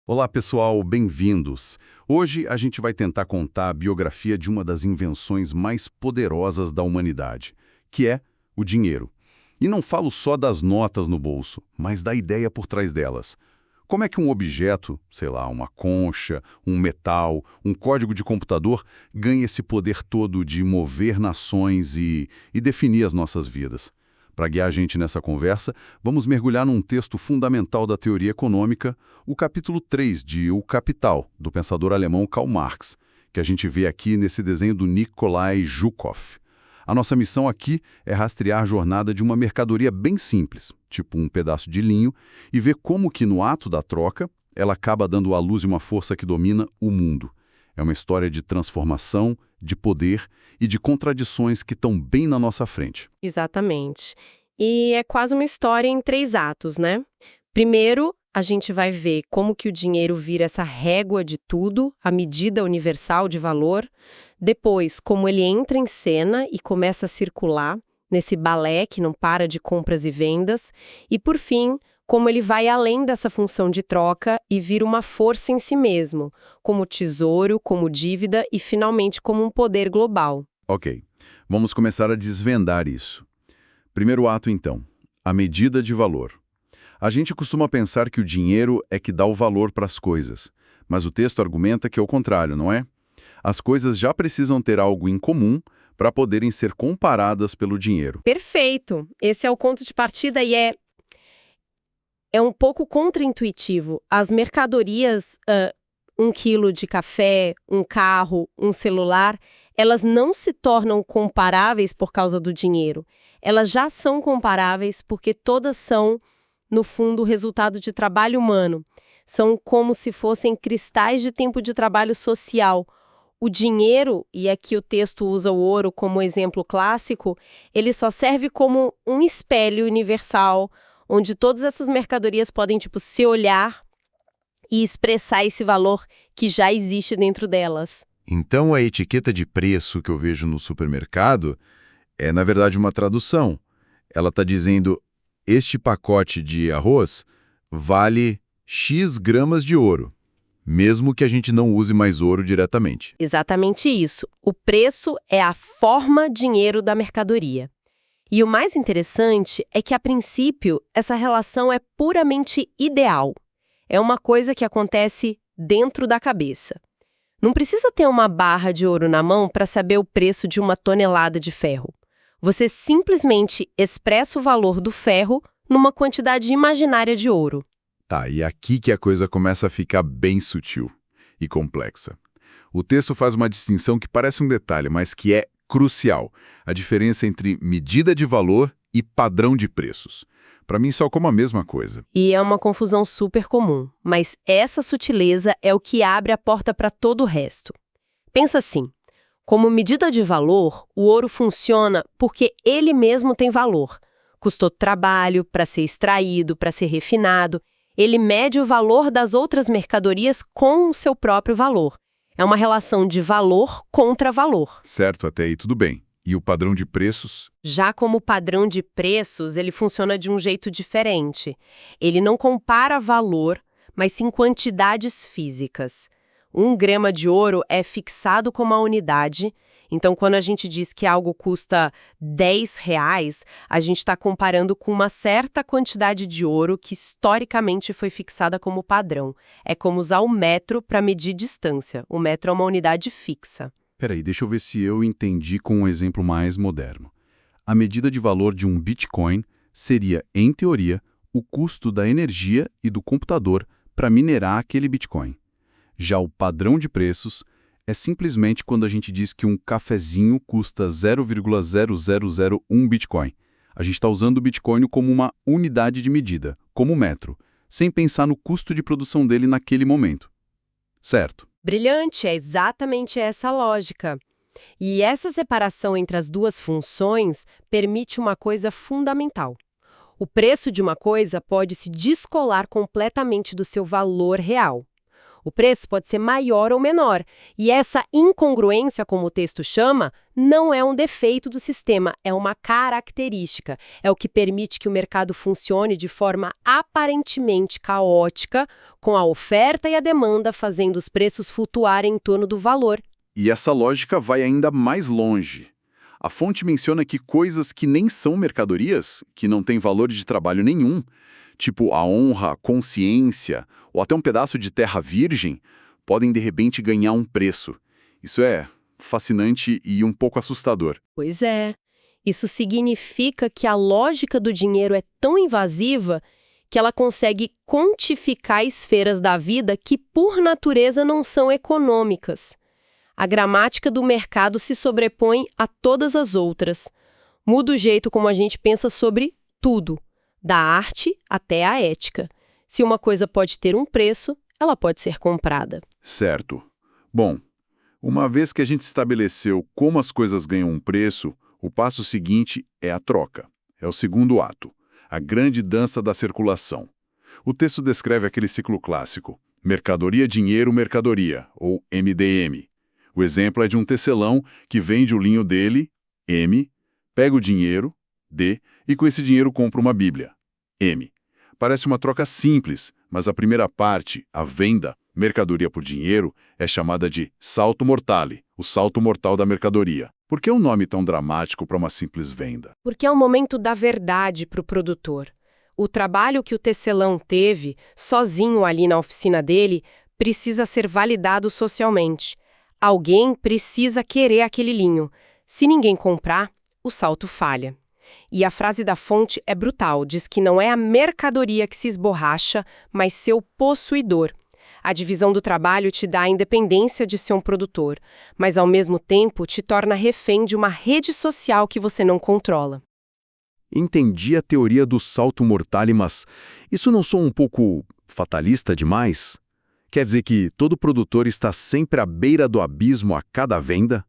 Olá, pessoal, bem-vindos. Hoje a gente vai tentar contar a biografia de uma das invenções mais poderosas da humanidade, que é o dinheiro. E não falo só das notas no bolso, mas da ideia por trás delas. Como é que um objeto, sei lá, uma concha, um metal, um código de computador, ganha esse poder todo de mover nações e definir as nossas vidas? Para guiar a gente nessa conversa, vamos mergulhar num texto fundamental da teoria econômica, o capítulo 3 de O Capital, do pensador alemão Karl Marx, que a gente vê aqui nesse desenho do Nikolai Zhukov. A nossa missão aqui é rastrear a jornada de uma mercadoria bem simples, tipo um pedaço de linho, e ver como que no ato da troca ela acaba dando à luz uma força que domina o mundo. É uma história de transformação, de poder e de contradições que estão bem na nossa frente. Exatamente. E é quase uma história em 3 atos, né? Primeiro, a gente vai ver como que o dinheiro vira essa régua de tudo, a medida universal de valor. Depois, como ele entra em cena e começa a circular nesse balé que não para de compras e vendas. E, por fim, como ele vai além dessa função de troca e vira uma força em si mesmo, como tesouro, como dívida e, finalmente, como um poder global. Ok, vamos começar a desvendar isso. Primeiro ato, então, a medida de valor. A gente costuma pensar que o dinheiro é que dá o valor para as coisas, mas o texto argumenta que é o contrário, não é? As coisas já precisam ter algo em comum para poderem ser comparadas pelo dinheiro. Perfeito! Esse é o ponto de partida e é um pouco contraintuitivo. As mercadorias, 1 quilo de café, um carro, um celular, elas não se tornam comparáveis por causa do dinheiro. Elas já são comparáveis porque todas são, no fundo, resultado de trabalho humano. São como se fossem cristais de tempo de trabalho social. O dinheiro, e aqui o texto usa o ouro como exemplo clássico, ele só serve como um espelho universal, onde todas essas mercadorias podem, se olhar e expressar esse valor que já existe dentro delas. Então a etiqueta de preço que eu vejo no supermercado é, na verdade, uma tradução. Ela está dizendo, este pacote de arroz vale X gramas de ouro, mesmo que a gente não use mais ouro diretamente. Exatamente isso. O preço é a forma dinheiro da mercadoria. E o mais interessante é que, a princípio, essa relação é puramente ideal. É uma coisa que acontece dentro da cabeça. Não precisa ter uma barra de ouro na mão para saber o preço de uma tonelada de ferro. Você simplesmente expressa o valor do ferro numa quantidade imaginária de ouro. Tá, e aqui que a coisa começa a ficar bem sutil e complexa. O texto faz uma distinção que parece um detalhe, mas que é crucial. A diferença entre medida de valor e padrão de preços. Para mim, só como a mesma coisa. E é uma confusão super comum, mas essa sutileza é o que abre a porta para todo o resto. Pensa assim, como medida de valor, o ouro funciona porque ele mesmo tem valor. Custou trabalho para ser extraído, para ser refinado. Ele mede o valor das outras mercadorias com o seu próprio valor. É uma relação de valor contra valor. Certo, até aí tudo bem. E o padrão de preços? Já como padrão de preços, ele funciona de um jeito diferente. Ele não compara valor, mas sim quantidades físicas. 1 grama de ouro é fixado como a unidade. Então, quando a gente diz que algo custa R$ 10, a gente está comparando com uma certa quantidade de ouro que historicamente foi fixada como padrão. É como usar o metro para medir distância. O metro é uma unidade fixa. Peraí, deixa eu ver se eu entendi com um exemplo mais moderno. A medida de valor de um Bitcoin seria, em teoria, o custo da energia e do computador para minerar aquele Bitcoin. Já o padrão de preços é simplesmente quando a gente diz que um cafezinho custa 0,0001 Bitcoin. A gente está usando o Bitcoin como uma unidade de medida, como metro, sem pensar no custo de produção dele naquele momento. Certo? Brilhante, é exatamente essa a lógica. E essa separação entre as duas funções permite uma coisa fundamental. O preço de uma coisa pode se descolar completamente do seu valor real. O preço pode ser maior ou menor, e essa incongruência, como o texto chama, não é um defeito do sistema, é uma característica. É o que permite que o mercado funcione de forma aparentemente caótica, com a oferta e a demanda fazendo os preços flutuarem em torno do valor. E essa lógica vai ainda mais longe. A fonte menciona que coisas que nem são mercadorias, que não têm valor de trabalho nenhum, tipo a honra, a consciência ou até um pedaço de terra virgem, podem de repente ganhar um preço. Isso é fascinante e um pouco assustador. Pois é. Isso significa que a lógica do dinheiro é tão invasiva que ela consegue quantificar esferas da vida que, por natureza, não são econômicas. A gramática do mercado se sobrepõe a todas as outras. Muda o jeito como a gente pensa sobre tudo, da arte até a ética. Se uma coisa pode ter um preço, ela pode ser comprada. Certo. Bom, uma vez que a gente estabeleceu como as coisas ganham um preço, o passo seguinte é a troca. É o segundo ato, a grande dança da circulação. O texto descreve aquele ciclo clássico, mercadoria, dinheiro, mercadoria, ou MDM. O exemplo é de um tecelão que vende o linho dele, M, pega o dinheiro, D, e com esse dinheiro compra uma Bíblia, M. Parece uma troca simples, mas a primeira parte, a venda, mercadoria por dinheiro, é chamada de salto mortale, o salto mortal da mercadoria. Por que um nome tão dramático para uma simples venda? Porque é o momento da verdade para o produtor. O trabalho que o tecelão teve, sozinho ali na oficina dele, precisa ser validado socialmente. Alguém precisa querer aquele linho. Se ninguém comprar, o salto falha. E a frase da fonte é brutal, diz que não é a mercadoria que se esborracha, mas seu possuidor. A divisão do trabalho te dá a independência de ser um produtor, mas ao mesmo tempo te torna refém de uma rede social que você não controla. Entendi a teoria do salto mortale, mas isso não soa um pouco fatalista demais? Quer dizer que todo produtor está sempre à beira do abismo a cada venda?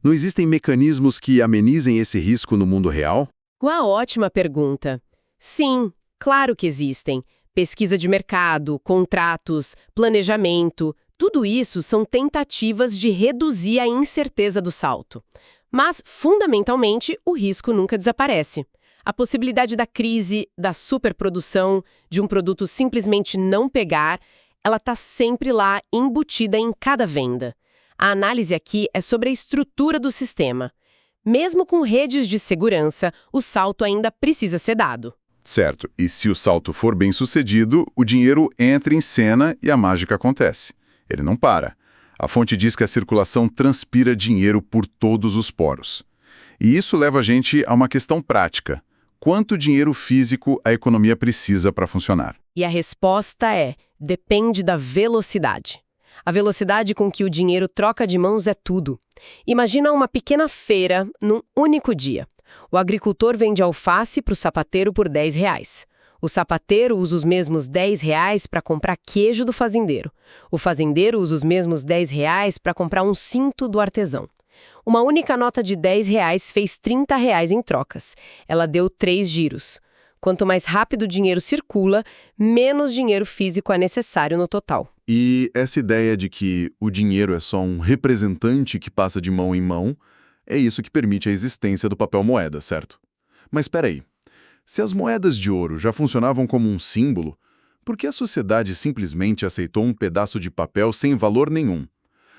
Não existem mecanismos que amenizem esse risco no mundo real? Uma ótima pergunta. Sim, claro que existem. Pesquisa de mercado, contratos, planejamento, tudo isso são tentativas de reduzir a incerteza do salto. Mas, fundamentalmente, o risco nunca desaparece. A possibilidade da crise, da superprodução, de um produto simplesmente não pegar, ela está sempre lá, embutida em cada venda. A análise aqui é sobre a estrutura do sistema. Mesmo com redes de segurança, o salto ainda precisa ser dado. Certo, e se o salto for bem sucedido, o dinheiro entra em cena e a mágica acontece. Ele não para. A fonte diz que a circulação transpira dinheiro por todos os poros. E isso leva a gente a uma questão prática. Quanto dinheiro físico a economia precisa para funcionar? E a resposta é: depende da velocidade. A velocidade com que o dinheiro troca de mãos é tudo. Imagina uma pequena feira num único dia. O agricultor vende alface para o sapateiro por R$10. O sapateiro usa os mesmos R$10 para comprar queijo do fazendeiro. O fazendeiro usa os mesmos R$10 para comprar um cinto do artesão. Uma única nota de R$10 fez R$30 em trocas. Ela deu 3 giros. Quanto mais rápido o dinheiro circula, menos dinheiro físico é necessário no total. E essa ideia de que o dinheiro é só um representante que passa de mão em mão, é isso que permite a existência do papel moeda, certo? Mas espera aí, se as moedas de ouro já funcionavam como um símbolo, por que a sociedade simplesmente aceitou um pedaço de papel sem valor nenhum?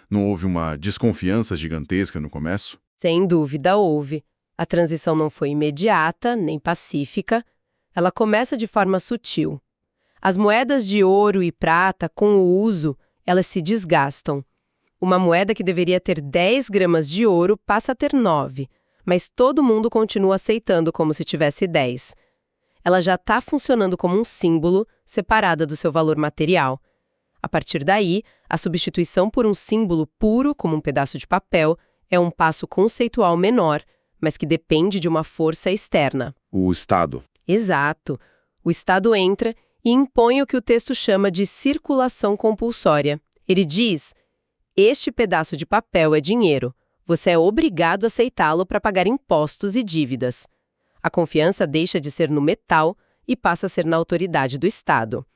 Não houve uma desconfiança gigantesca no começo? Sem dúvida houve. A transição não foi imediata, nem pacífica. Ela começa de forma sutil. As moedas de ouro e prata, com o uso, elas se desgastam. Uma moeda que deveria ter 10 gramas de ouro passa a ter 9, mas todo mundo continua aceitando como se tivesse 10. Ela já está funcionando como um símbolo, separada do seu valor material. A partir daí, a substituição por um símbolo puro, como um pedaço de papel, é um passo conceitual menor, mas que depende de uma força externa. O Estado. Exato. O Estado entra e impõe o que o texto chama de circulação compulsória. Ele diz: este pedaço de papel é dinheiro. Você é obrigado a aceitá-lo para pagar impostos e dívidas. A confiança deixa de ser no metal e passa a ser na autoridade do Estado.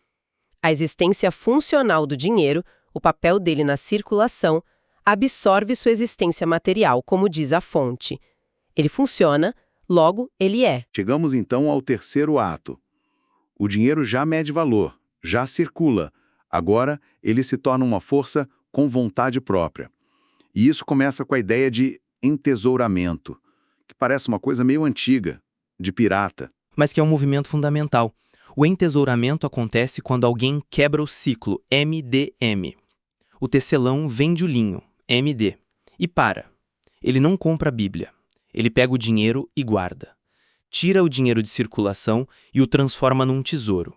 A existência funcional do dinheiro, o papel dele na circulação, absorve sua existência material, como diz a fonte. Ele funciona, logo ele é. Chegamos então ao terceiro ato. O dinheiro já mede valor, já circula. Agora ele se torna uma força com vontade própria. E isso começa com a ideia de entesouramento, que parece uma coisa meio antiga, de pirata. Mas que é um movimento fundamental. O entesouramento acontece quando alguém quebra o ciclo, MDM. O tecelão vende o linho, MD, e para. Ele não compra a Bíblia. Ele pega o dinheiro e guarda. Tira o dinheiro de circulação e o transforma num tesouro.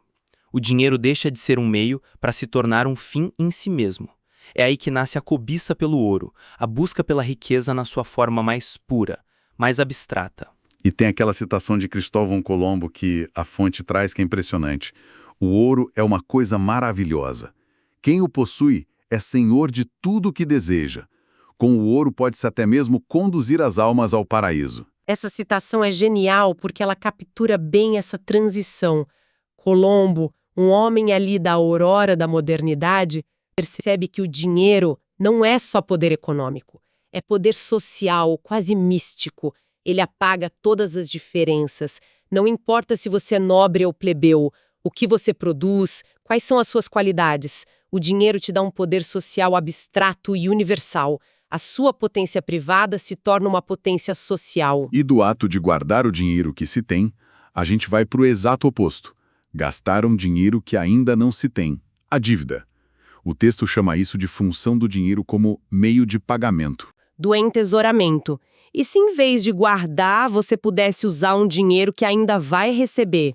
O dinheiro deixa de ser um meio para se tornar um fim em si mesmo. É aí que nasce a cobiça pelo ouro, a busca pela riqueza na sua forma mais pura, mais abstrata. E tem aquela citação de Cristóvão Colombo que a fonte traz que é impressionante. O ouro é uma coisa maravilhosa. Quem o possui é senhor de tudo o que deseja. Com o ouro pode-se até mesmo conduzir as almas ao paraíso. Essa citação é genial porque ela captura bem essa transição. Colombo, um homem ali da aurora da modernidade, percebe que o dinheiro não é só poder econômico, é poder social, quase místico. Ele apaga todas as diferenças. Não importa se você é nobre ou plebeu, o que você produz, quais são as suas qualidades. O dinheiro te dá um poder social abstrato e universal. A sua potência privada se torna uma potência social. E do ato de guardar o dinheiro que se tem, a gente vai para o exato oposto. Gastar um dinheiro que ainda não se tem, a dívida. O texto chama isso de função do dinheiro como meio de pagamento. Do entesouramento. E se em vez de guardar, você pudesse usar um dinheiro que ainda vai receber?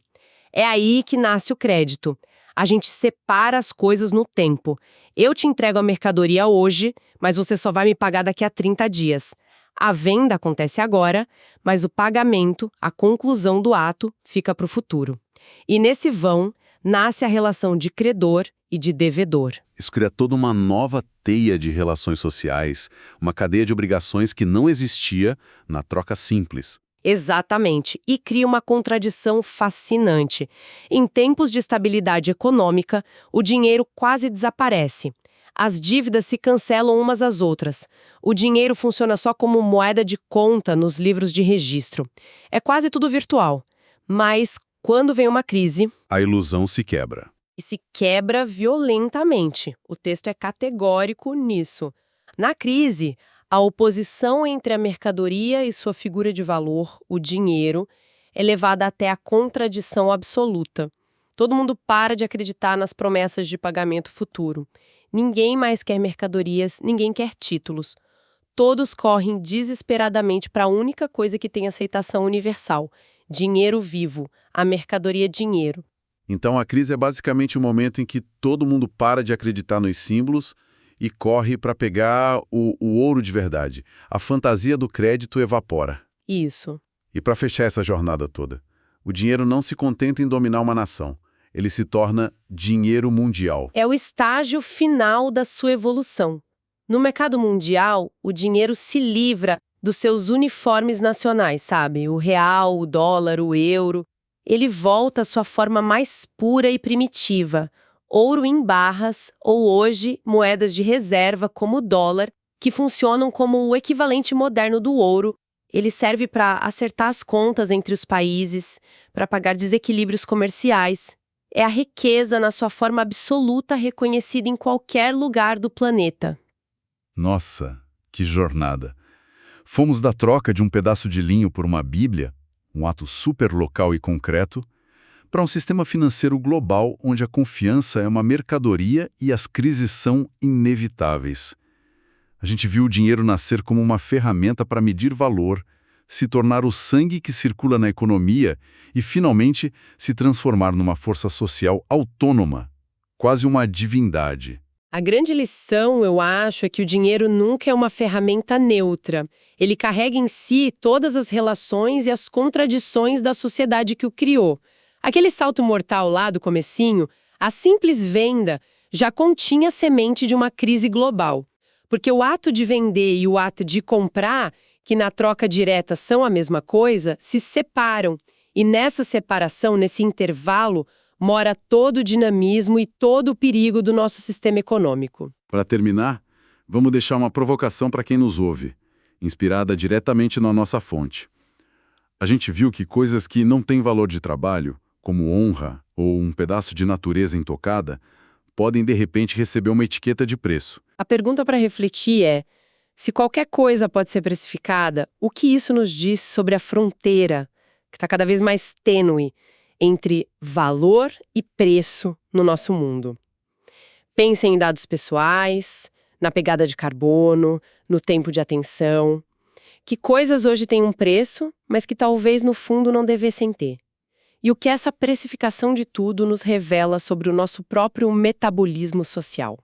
É aí que nasce o crédito. A gente separa as coisas no tempo. Eu te entrego a mercadoria hoje, mas você só vai me pagar daqui a 30 dias. A venda acontece agora, mas o pagamento, a conclusão do ato, fica para o futuro. E nesse vão, nasce a relação de credor e de devedor. Isso cria toda uma nova teia de relações sociais, uma cadeia de obrigações que não existia na troca simples. Exatamente, e cria uma contradição fascinante. Em tempos de estabilidade econômica, o dinheiro quase desaparece. As dívidas se cancelam umas às outras. O dinheiro funciona só como moeda de conta nos livros de registro. É quase tudo virtual. Mas, quando vem uma crise, A ilusão se quebra. e se quebra violentamente. O texto é categórico nisso. Na crise, a oposição entre a mercadoria e sua figura de valor, o dinheiro, é levada até a contradição absoluta. Todo mundo para de acreditar nas promessas de pagamento futuro. Ninguém mais quer mercadorias, ninguém quer títulos. Todos correm desesperadamente para a única coisa que tem aceitação universal: dinheiro vivo, a mercadoria dinheiro. Então a crise é basicamente o momento em que todo mundo para de acreditar nos símbolos e corre para pegar o ouro de verdade. A fantasia do crédito evapora. Isso. E para fechar essa jornada toda, o dinheiro não se contenta em dominar uma nação. Ele se torna dinheiro mundial. É o estágio final da sua evolução. No mercado mundial, o dinheiro se livra dos seus uniformes nacionais, sabe? O real, o dólar, o euro. Ele volta à sua forma mais pura e primitiva. Ouro em barras, ou hoje, moedas de reserva como o dólar, que funcionam como o equivalente moderno do ouro. Ele serve para acertar as contas entre os países, para pagar desequilíbrios comerciais. É a riqueza na sua forma absoluta reconhecida em qualquer lugar do planeta. Nossa, que jornada! Fomos da troca de um pedaço de linho por uma Bíblia, um ato super local e concreto, para um sistema financeiro global onde a confiança é uma mercadoria e as crises são inevitáveis. A gente viu o dinheiro nascer como uma ferramenta para medir valor, se tornar o sangue que circula na economia e, finalmente, se transformar numa força social autônoma, quase uma divindade. A grande lição, eu acho, é que o dinheiro nunca é uma ferramenta neutra. Ele carrega em si todas as relações e as contradições da sociedade que o criou. Aquele salto mortal lá do comecinho, a simples venda já continha a semente de uma crise global. Porque o ato de vender e o ato de comprar, que na troca direta são a mesma coisa, se separam. E nessa separação, nesse intervalo, mora todo o dinamismo e todo o perigo do nosso sistema econômico. Para terminar, vamos deixar uma provocação para quem nos ouve, inspirada diretamente na nossa fonte. A gente viu que coisas que não têm valor de trabalho, como honra ou um pedaço de natureza intocada, podem de repente receber uma etiqueta de preço. A pergunta para refletir é: se qualquer coisa pode ser precificada, o que isso nos diz sobre a fronteira, que está cada vez mais tênue, entre valor e preço no nosso mundo? Pensem em dados pessoais, na pegada de carbono, no tempo de atenção. Que coisas hoje têm um preço, mas que talvez no fundo não devessem ter? E o que essa precificação de tudo nos revela sobre o nosso próprio metabolismo social?